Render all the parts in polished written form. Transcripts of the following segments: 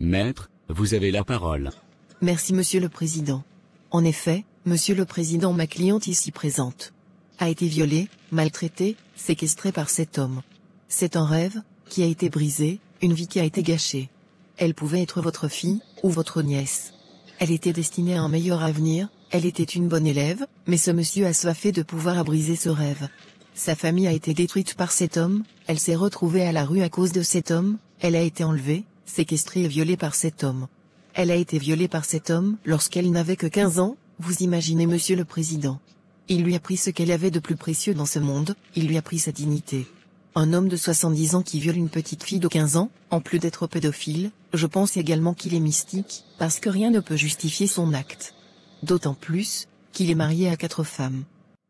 Maître, vous avez la parole. Merci Monsieur le Président. En effet, Monsieur le Président, ma cliente ici présente a été violée, maltraitée, séquestrée par cet homme. C'est un rêve qui a été brisé, une vie qui a été gâchée. Elle pouvait être votre fille, ou votre nièce. Elle était destinée à un meilleur avenir, elle était une bonne élève, mais ce monsieur a soifé de pouvoir a brisé ce rêve. Sa famille a été détruite par cet homme, elle s'est retrouvée à la rue à cause de cet homme, elle a été enlevée, séquestrée et violée par cet homme. Elle a été violée par cet homme lorsqu'elle n'avait que 15 ans, vous imaginez Monsieur le Président. Il lui a pris ce qu'elle avait de plus précieux dans ce monde, il lui a pris sa dignité. Un homme de 70 ans qui viole une petite fille de 15 ans, en plus d'être pédophile, je pense également qu'il est mystique, parce que rien ne peut justifier son acte. D'autant plus, qu'il est marié à 4 femmes.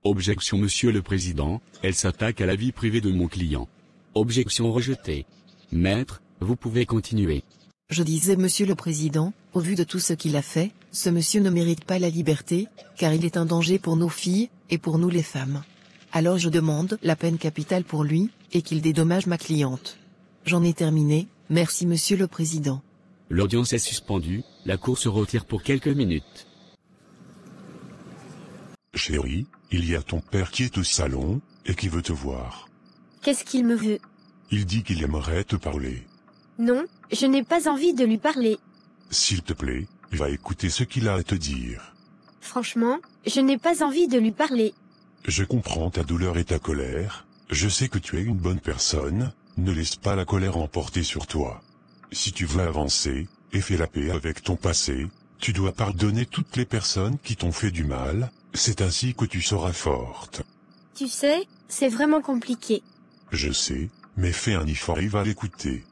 Objection Monsieur le Président, elle s'attaque à la vie privée de mon client. Objection rejetée. Maître, vous pouvez continuer. Je disais Monsieur le Président, au vu de tout ce qu'il a fait, ce monsieur ne mérite pas la liberté, car il est un danger pour nos filles, et pour nous les femmes. Alors je demande la peine capitale pour lui, et qu'il dédommage ma cliente. J'en ai terminé, merci Monsieur le Président. L'audience est suspendue, la cour se retire pour quelques minutes. Chérie, il y a ton père qui est au salon, et qui veut te voir. Qu'est-ce qu'il me veut? Il dit qu'il aimerait te parler. Non, je n'ai pas envie de lui parler. S'il te plaît, va écouter ce qu'il a à te dire. Franchement, je n'ai pas envie de lui parler. Je comprends ta douleur et ta colère, je sais que tu es une bonne personne, ne laisse pas la colère emporter sur toi. Si tu veux avancer, et fais la paix avec ton passé, tu dois pardonner toutes les personnes qui t'ont fait du mal, c'est ainsi que tu seras forte. Tu sais, c'est vraiment compliqué. Je sais, mais fais un effort et va l'écouter.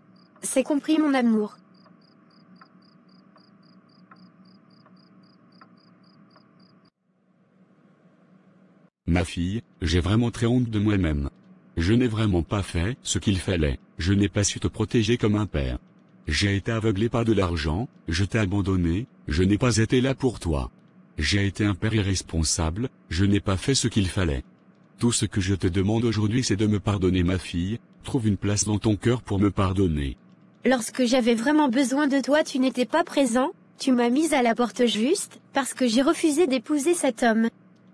C'est compris mon amour. Ma fille, j'ai vraiment très honte de moi-même. Je n'ai vraiment pas fait ce qu'il fallait, je n'ai pas su te protéger comme un père. J'ai été aveuglé par de l'argent, je t'ai abandonné, je n'ai pas été là pour toi. J'ai été un père irresponsable, je n'ai pas fait ce qu'il fallait. Tout ce que je te demande aujourd'hui c'est de me pardonner ma fille, trouve une place dans ton cœur pour me pardonner. Lorsque j'avais vraiment besoin de toi, tu n'étais pas présent, tu m'as mise à la porte juste, parce que j'ai refusé d'épouser cet homme.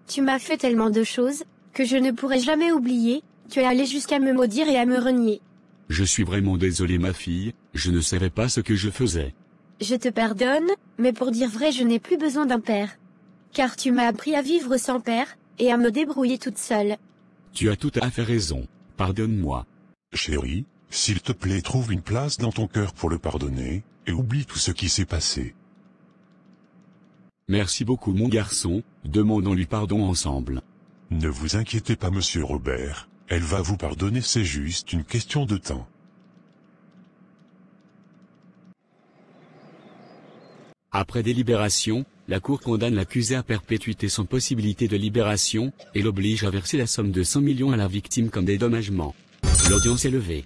Tu m'as fait tellement de choses, que je ne pourrai jamais oublier, tu es allé jusqu'à me maudire et à me renier. Je suis vraiment désolé ma fille, je ne savais pas ce que je faisais. Je te pardonne, mais pour dire vrai je n'ai plus besoin d'un père. Car tu m'as appris à vivre sans père, et à me débrouiller toute seule. Tu as tout à fait raison, pardonne-moi. Chérie, s'il te plaît trouve une place dans ton cœur pour le pardonner, et oublie tout ce qui s'est passé. Merci beaucoup mon garçon, demandons-lui pardon ensemble. Ne vous inquiétez pas Monsieur Robert, elle va vous pardonner, c'est juste une question de temps. Après délibération, la Cour condamne l'accusé à perpétuité sans possibilité de libération, et l'oblige à verser la somme de 100 millions à la victime comme dédommagement. L'audience est levée.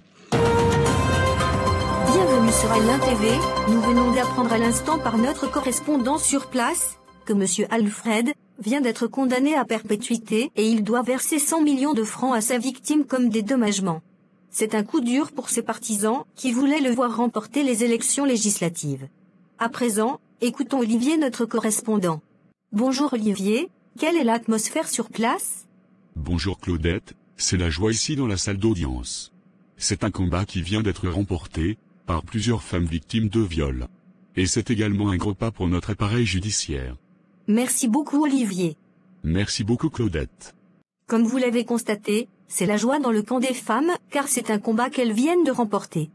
Bienvenue sur Alain TV, nous venons d'apprendre à l'instant par notre correspondant sur place, que Monsieur Alfred vient d'être condamné à perpétuité et il doit verser 100 millions de francs à sa victime comme dédommagement. C'est un coup dur pour ses partisans, qui voulaient le voir remporter les élections législatives. À présent, écoutons Olivier notre correspondant. Bonjour Olivier, quelle est l'atmosphère sur place? Bonjour Claudette, c'est la joie ici dans la salle d'audience. C'est un combat qui vient d'être remporté, par plusieurs femmes victimes de viol. Et c'est également un gros pas pour notre appareil judiciaire. Merci beaucoup Olivier. Merci beaucoup Claudette. Comme vous l'avez constaté, c'est la joie dans le camp des femmes, car c'est un combat qu'elles viennent de remporter.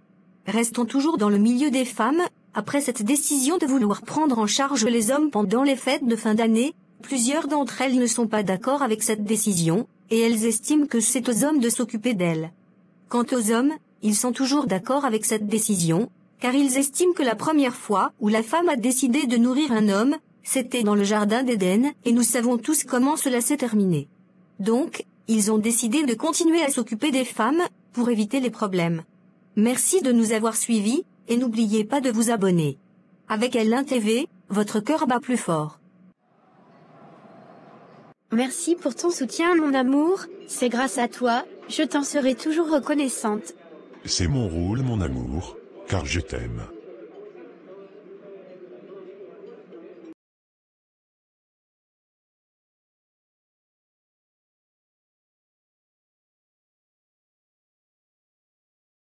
Restons toujours dans le milieu des femmes, après cette décision de vouloir prendre en charge les hommes pendant les fêtes de fin d'année, plusieurs d'entre elles ne sont pas d'accord avec cette décision, et elles estiment que c'est aux hommes de s'occuper d'elles. Quant aux hommes, ils sont toujours d'accord avec cette décision, car ils estiment que la première fois où la femme a décidé de nourrir un homme, c'était dans le jardin d'Éden, et nous savons tous comment cela s'est terminé. Donc, ils ont décidé de continuer à s'occuper des femmes, pour éviter les problèmes. Merci de nous avoir suivis, et n'oubliez pas de vous abonner. Avec Alain TV, votre cœur bat plus fort. Merci pour ton soutien mon amour, c'est grâce à toi, je t'en serai toujours reconnaissante. C'est mon rôle mon amour, car je t'aime.